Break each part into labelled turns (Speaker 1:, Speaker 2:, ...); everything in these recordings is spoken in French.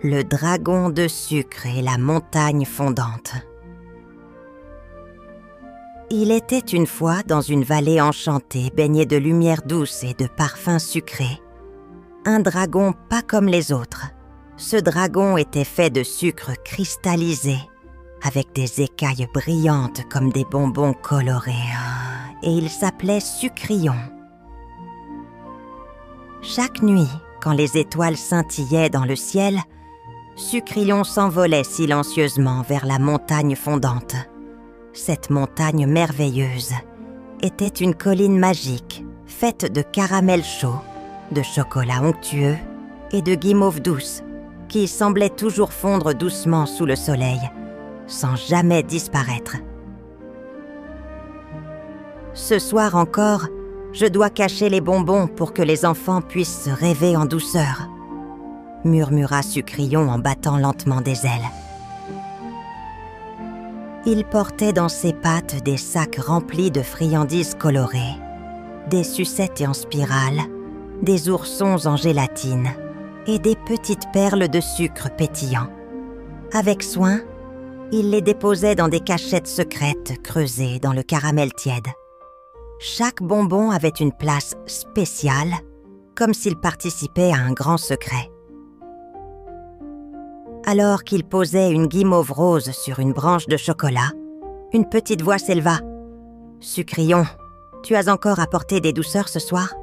Speaker 1: Le dragon de sucre et la montagne fondante. Il était une fois dans une vallée enchantée baignée de lumière douce et de parfums sucrés. Un dragon pas comme les autres. Ce dragon était fait de sucre cristallisé, avec des écailles brillantes comme des bonbons colorés. Et il s'appelait Sucrion. Chaque nuit, quand les étoiles scintillaient dans le ciel, Sucrion s'envolait silencieusement vers la montagne fondante. Cette montagne merveilleuse était une colline magique, faite de caramel chaud, de chocolat onctueux et de guimauve douce, qui semblait toujours fondre doucement sous le soleil, sans jamais disparaître. Ce soir encore, je dois cacher les bonbons pour que les enfants puissent se rêver en douceur, murmura Sucrion en battant lentement des ailes. Il portait dans ses pattes des sacs remplis de friandises colorées, des sucettes en spirale, des oursons en gélatine et des petites perles de sucre pétillant. Avec soin, il les déposait dans des cachettes secrètes creusées dans le caramel tiède. Chaque bonbon avait une place spéciale, comme s'il participait à un grand secret. Alors qu'il posait une guimauve rose sur une branche de chocolat, une petite voix s'éleva. « Sucrion, tu as encore apporté des douceurs ce soir ?»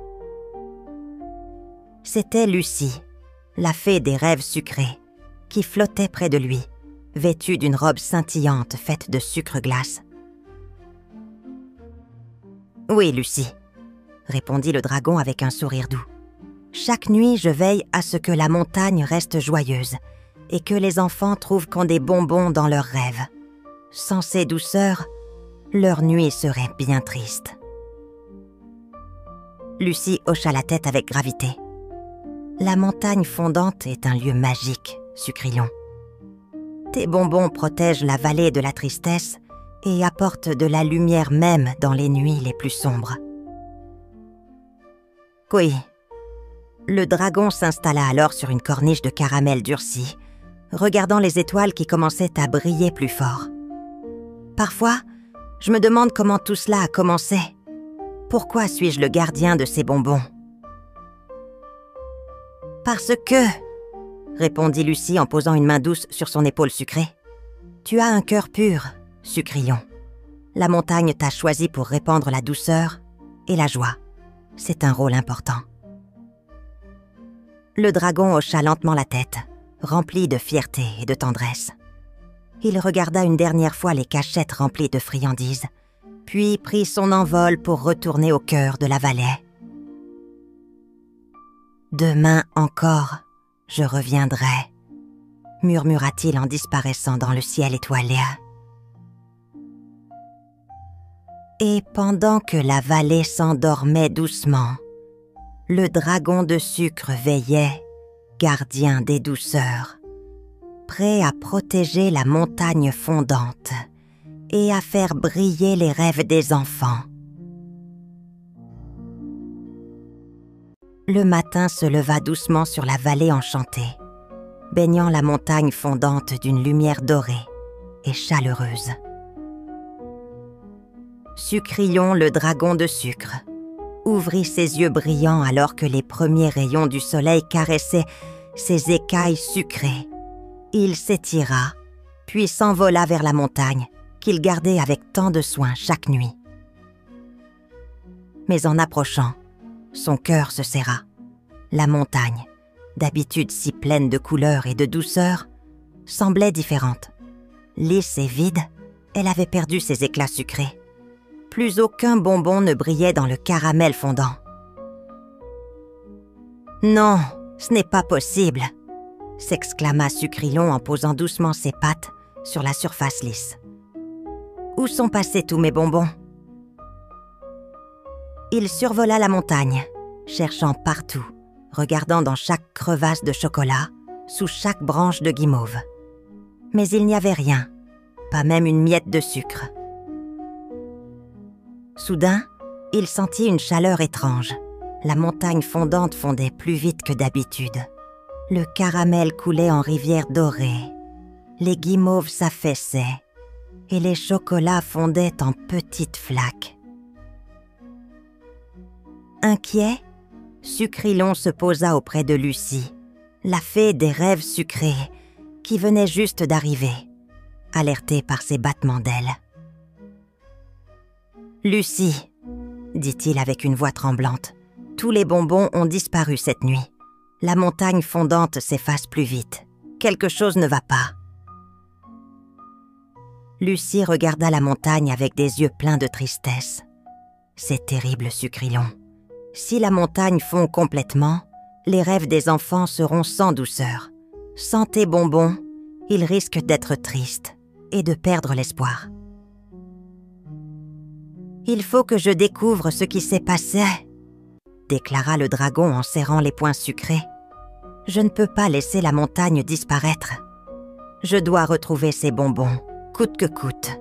Speaker 1: C'était Lucie, la fée des rêves sucrés, qui flottait près de lui, vêtue d'une robe scintillante faite de sucre glace. « Oui, Lucie, » répondit le dragon avec un sourire doux. « Chaque nuit, je veille à ce que la montagne reste joyeuse et que les enfants trouvent qu'ont des bonbons dans leurs rêves. Sans ces douceurs, leur nuit serait bien triste. » Lucie hocha la tête avec gravité. « La montagne fondante est un lieu magique, Sucrion. Tes bonbons protègent la vallée de la tristesse et apportent de la lumière même dans les nuits les plus sombres. » Oui. Le dragon s'installa alors sur une corniche de caramel durci, regardant les étoiles qui commençaient à briller plus fort. Parfois, je me demande comment tout cela a commencé. Pourquoi suis-je le gardien de ces bonbons ? « Parce que, » répondit Lucie en posant une main douce sur son épaule sucrée, « tu as un cœur pur, Sucrion. La montagne t'a choisi pour répandre la douceur et la joie. C'est un rôle important. » Le dragon hocha lentement la tête, rempli de fierté et de tendresse. Il regarda une dernière fois les cachettes remplies de friandises, puis prit son envol pour retourner au cœur de la vallée. « Demain encore, je reviendrai, » murmura-t-il en disparaissant dans le ciel étoilé. Et pendant que la vallée s'endormait doucement, le dragon de sucre veillait, gardien des douceurs, prêt à protéger la montagne fondante et à faire briller les rêves des enfants. Le matin se leva doucement sur la vallée enchantée, baignant la montagne fondante d'une lumière dorée et chaleureuse. Sucrion, le dragon de sucre, ouvrit ses yeux brillants alors que les premiers rayons du soleil caressaient ses écailles sucrées. Il s'étira, puis s'envola vers la montagne, qu'il gardait avec tant de soin chaque nuit. Mais en approchant, son cœur se serra. La montagne, d'habitude si pleine de couleurs et de douceur, semblait différente. Lisse et vide, elle avait perdu ses éclats sucrés. Plus aucun bonbon ne brillait dans le caramel fondant. « Non, ce n'est pas possible !» s'exclama Sucrion en posant doucement ses pattes sur la surface lisse. « Où sont passés tous mes bonbons ?» Il survola la montagne, cherchant partout, regardant dans chaque crevasse de chocolat, sous chaque branche de guimauve. Mais il n'y avait rien, pas même une miette de sucre. Soudain, il sentit une chaleur étrange. La montagne fondante fondait plus vite que d'habitude. Le caramel coulait en rivière dorée. Les guimauves s'affaissaient et les chocolats fondaient en petites flaques. Inquiet, Sucrilon se posa auprès de Lucie, la fée des rêves sucrés, qui venait juste d'arriver, alertée par ses battements d'ailes. « Lucie, » dit-il avec une voix tremblante, « tous les bonbons ont disparu cette nuit. La montagne fondante s'efface plus vite. Quelque chose ne va pas. » Lucie regarda la montagne avec des yeux pleins de tristesse. « C'est terrible, Sucrilon. Si la montagne fond complètement, les rêves des enfants seront sans douceur. Sans tes bonbons, ils risquent d'être tristes et de perdre l'espoir. »« Il faut que je découvre ce qui s'est passé, » déclara le dragon en serrant les poings sucrés. « Je ne peux pas laisser la montagne disparaître. Je dois retrouver ces bonbons, coûte que coûte. »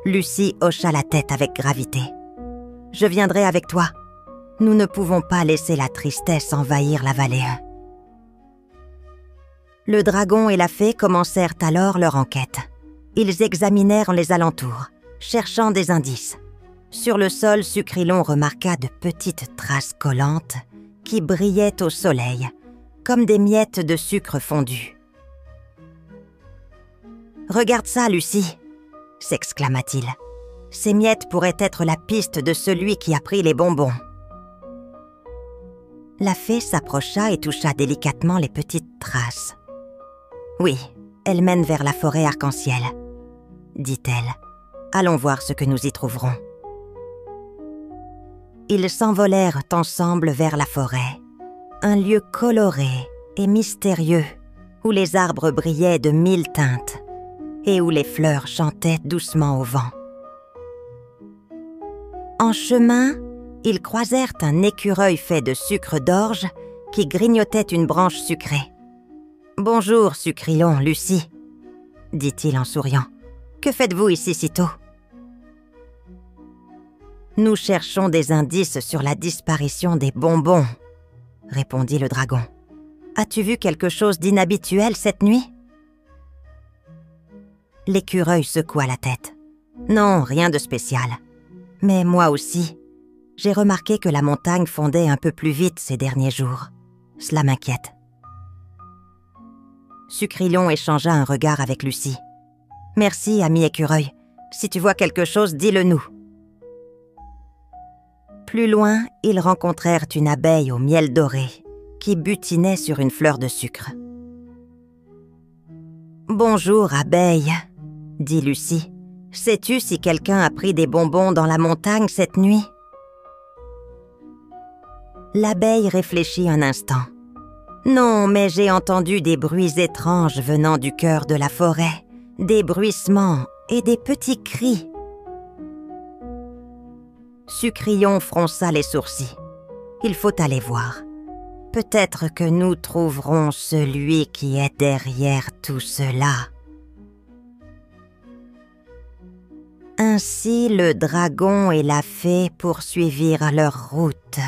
Speaker 1: Lucie hocha la tête avec gravité. « Je viendrai avec toi. Nous ne pouvons pas laisser la tristesse envahir la vallée. » Le dragon et la fée commencèrent alors leur enquête. Ils examinèrent les alentours, cherchant des indices. Sur le sol, Sucrilon remarqua de petites traces collantes qui brillaient au soleil, comme des miettes de sucre fondu. « Regarde ça, Lucie !» s'exclama-t-il. « Ces miettes pourraient être la piste de celui qui a pris les bonbons. » La fée s'approcha et toucha délicatement les petites traces. « Oui, elles mènent vers la forêt arc-en-ciel, » dit-elle. « Allons voir ce que nous y trouverons. » Ils s'envolèrent ensemble vers la forêt, un lieu coloré et mystérieux où les arbres brillaient de 1000 teintes et où les fleurs chantaient doucement au vent. En chemin, ils croisèrent un écureuil fait de sucre d'orge qui grignotait une branche sucrée. « Bonjour, Sucrilon, Lucie, » dit-il en souriant. « Que faites-vous ici si tôt ? » « Nous cherchons des indices sur la disparition des bonbons, » répondit le dragon. « As-tu vu quelque chose d'inhabituel cette nuit ?» L'écureuil secoua la tête. « Non, rien de spécial. Mais moi aussi, j'ai remarqué que la montagne fondait un peu plus vite ces derniers jours. Cela m'inquiète. » Sucrilon échangea un regard avec Lucie. « Merci, ami écureuil. Si tu vois quelque chose, dis-le-nous. » Plus loin, ils rencontrèrent une abeille au miel doré qui butinait sur une fleur de sucre. « Bonjour, abeille, » dit Lucie. « Sais-tu si quelqu'un a pris des bonbons dans la montagne cette nuit ?» L'abeille réfléchit un instant. « Non, mais j'ai entendu des bruits étranges venant du cœur de la forêt, des bruissements et des petits cris. » Sucrilon fronça les sourcils. « Il faut aller voir. Peut-être que nous trouverons celui qui est derrière tout cela. » Ainsi, le dragon et la fée poursuivirent leur route,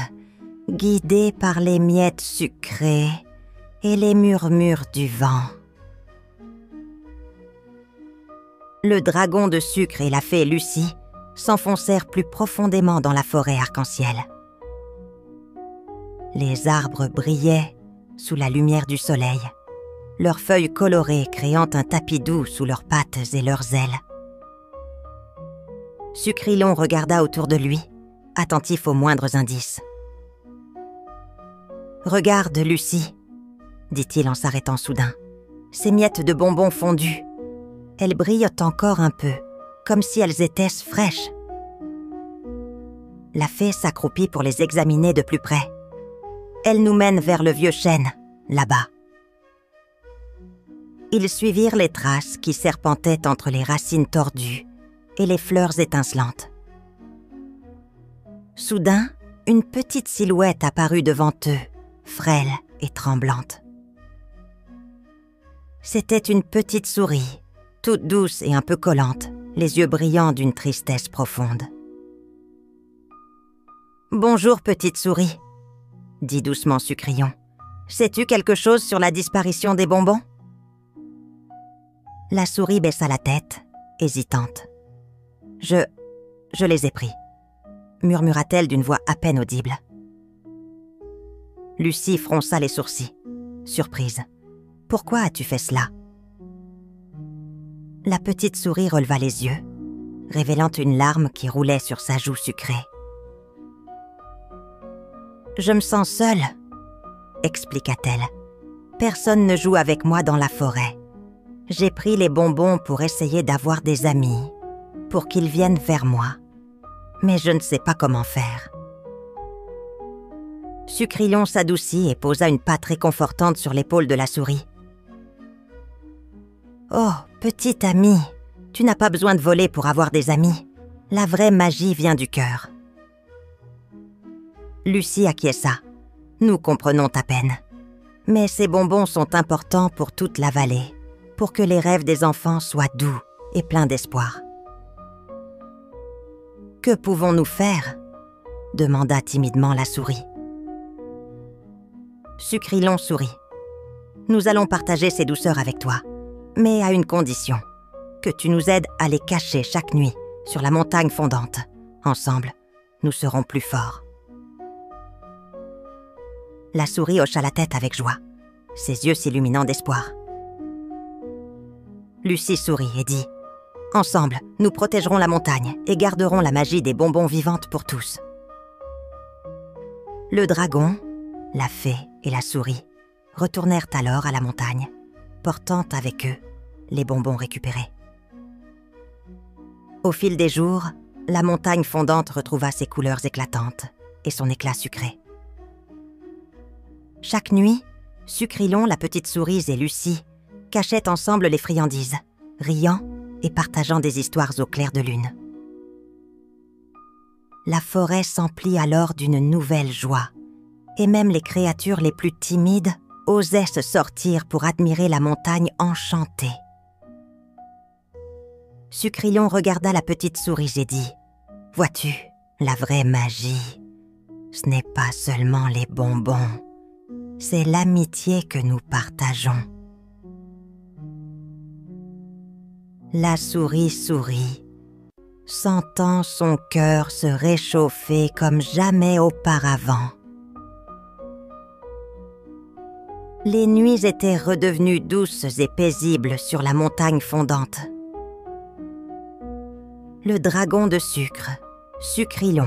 Speaker 1: guidés par les miettes sucrées et les murmures du vent. Le dragon de sucre et la fée Lucie s'enfoncèrent plus profondément dans la forêt arc-en-ciel. Les arbres brillaient sous la lumière du soleil, leurs feuilles colorées créant un tapis doux sous leurs pattes et leurs ailes. Sucrilon regarda autour de lui, attentif aux moindres indices. « Regarde, Lucie, » dit-il en s'arrêtant soudain. « Ces miettes de bonbons fondus. Elles brillent encore un peu, comme si elles étaient fraîches. » La fée s'accroupit pour les examiner de plus près. « Elles nous mènent vers le vieux chêne, là-bas. » Ils suivirent les traces qui serpentaient entre les racines tordues et les fleurs étincelantes. Soudain, une petite silhouette apparut devant eux, frêle et tremblante. C'était une petite souris, toute douce et un peu collante, les yeux brillants d'une tristesse profonde. « Bonjour, petite souris, » dit doucement Sucrion. « Sais-tu quelque chose sur la disparition des bonbons ?» La souris baissa la tête, hésitante. « Je les ai pris », murmura-t-elle d'une voix à peine audible. Lucie fronça les sourcils, surprise. « Pourquoi as-tu fait cela ?» La petite souris releva les yeux, révélant une larme qui roulait sur sa joue sucrée. « Je me sens seule, » expliqua-t-elle. « Personne ne joue avec moi dans la forêt. J'ai pris les bonbons pour essayer d'avoir des amis, pour qu'ils viennent vers moi. Mais je ne sais pas comment faire. » Sucrion s'adoucit et posa une patte réconfortante sur l'épaule de la souris. « Oh, petite amie, tu n'as pas besoin de voler pour avoir des amis. La vraie magie vient du cœur. » Lucie acquiesça. Nous comprenons à peine. Mais ces bonbons sont importants pour toute la vallée, pour que les rêves des enfants soient doux et pleins d'espoir. « Que pouvons-nous faire ?» demanda timidement la souris. Sucrion sourit. « Nous allons partager ces douceurs avec toi, mais à une condition, que tu nous aides à les cacher chaque nuit sur la montagne fondante. Ensemble, nous serons plus forts. » La souris hocha la tête avec joie, ses yeux s'illuminant d'espoir. Lucie sourit et dit « Ensemble, nous protégerons la montagne et garderons la magie des bonbons vivantes pour tous. » Le dragon, la fée et la souris retournèrent alors à la montagne, portant avec eux les bonbons récupérés. Au fil des jours, la montagne fondante retrouva ses couleurs éclatantes et son éclat sucré. Chaque nuit, Sucrion, la petite souris et Lucie cachaient ensemble les friandises, riant et partageant des histoires au clair de lune. La forêt s'emplit alors d'une nouvelle joie, et même les créatures les plus timides osaient se sortir pour admirer la montagne enchantée. Sucrion regarda la petite souris et dit « Vois-tu, la vraie magie, ce n'est pas seulement les bonbons, c'est l'amitié que nous partageons. » La souris sourit, sentant son cœur se réchauffer comme jamais auparavant. Les nuits étaient redevenues douces et paisibles sur la montagne fondante. Le dragon de sucre, Sucrion,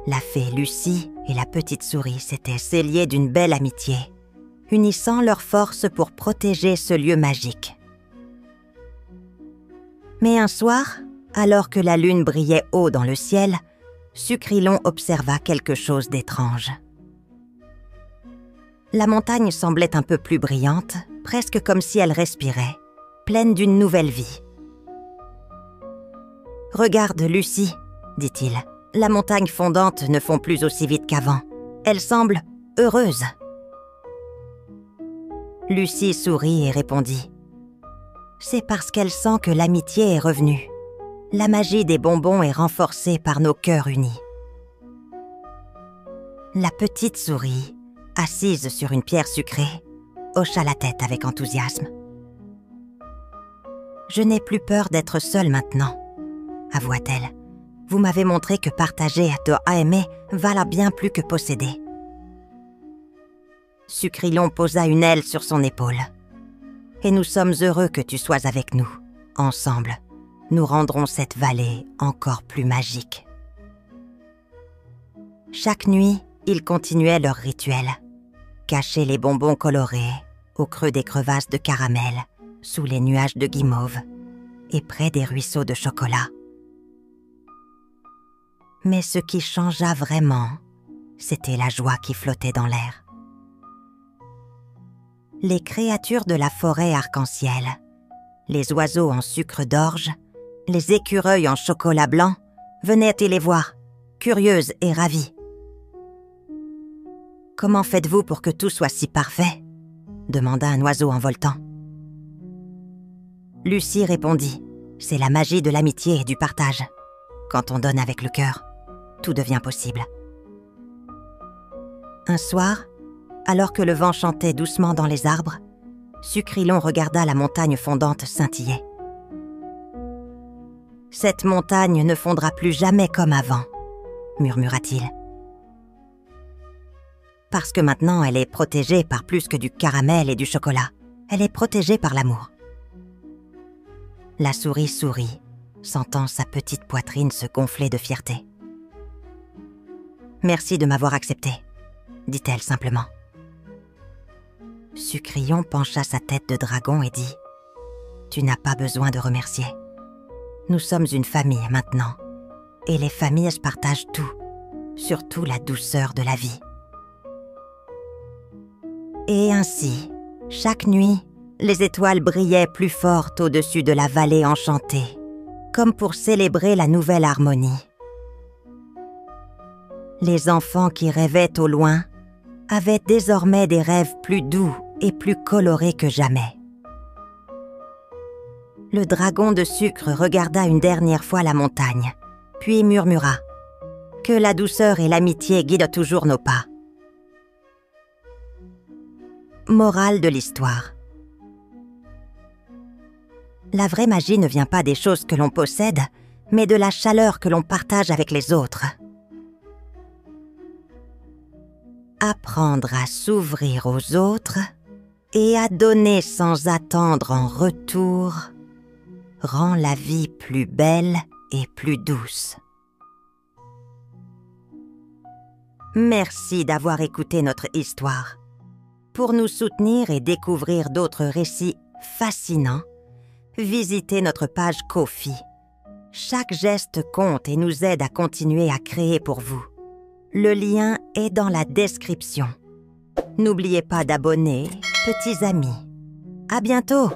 Speaker 1: la fée Lucie et la petite souris s'étaient scellés d'une belle amitié, unissant leurs forces pour protéger ce lieu magique. Mais un soir, alors que la lune brillait haut dans le ciel, Sucrion observa quelque chose d'étrange. La montagne semblait un peu plus brillante, presque comme si elle respirait, pleine d'une nouvelle vie. « Regarde, Lucie, » dit-il, « la montagne fondante ne fond plus aussi vite qu'avant. Elle semble heureuse. » Lucie sourit et répondit « C'est parce qu'elle sent que l'amitié est revenue. La magie des bonbons est renforcée par nos cœurs unis. » La petite souris, assise sur une pierre sucrée, hocha la tête avec enthousiasme. « Je n'ai plus peur d'être seule maintenant, » avoua-t-elle. « Vous m'avez montré que partager à aimer valait bien plus que posséder. » Sucrion posa une aile sur son épaule. « Et nous sommes heureux que tu sois avec nous. Ensemble, nous rendrons cette vallée encore plus magique. » Chaque nuit, ils continuaient leur rituel. Cacher les bonbons colorés au creux des crevasses de caramel, sous les nuages de guimauve et près des ruisseaux de chocolat. Mais ce qui changea vraiment, c'était la joie qui flottait dans l'air. Les créatures de la forêt arc-en-ciel, les oiseaux en sucre d'orge, les écureuils en chocolat blanc, venaient y les voir, curieuses et ravies. « Comment faites-vous pour que tout soit si parfait ?» demanda un oiseau en voltant. Lucie répondit « C'est la magie de l'amitié et du partage. Quand on donne avec le cœur, tout devient possible. » Un soir, alors que le vent chantait doucement dans les arbres, Sucrilon regarda la montagne fondante scintiller. « Cette montagne ne fondra plus jamais comme avant, » murmura-t-il. « Parce que maintenant elle est protégée par plus que du caramel et du chocolat. Elle est protégée par l'amour. » La souris sourit, sentant sa petite poitrine se gonfler de fierté. « Merci de m'avoir accepté, » dit-elle simplement. Sucrion pencha sa tête de dragon et dit « Tu n'as pas besoin de remercier. Nous sommes une famille maintenant, et les familles se partagent tout, surtout la douceur de la vie. » Et ainsi, chaque nuit, les étoiles brillaient plus fortes au-dessus de la vallée enchantée, comme pour célébrer la nouvelle harmonie. Les enfants qui rêvaient au loin avaient désormais des rêves plus doux et plus colorés que jamais. Le dragon de sucre regarda une dernière fois la montagne, puis murmura « Que la douceur et l'amitié guident toujours nos pas. » Morale de l'histoire. La vraie magie ne vient pas des choses que l'on possède, mais de la chaleur que l'on partage avec les autres. Apprendre à s'ouvrir aux autres et à donner sans attendre en retour rend la vie plus belle et plus douce. Merci d'avoir écouté notre histoire. Pour nous soutenir et découvrir d'autres récits fascinants, visitez notre page Ko-fi. Chaque geste compte et nous aide à continuer à créer pour vous. Le lien est dans la description. N'oubliez pas d'abonner, petits amis. À bientôt!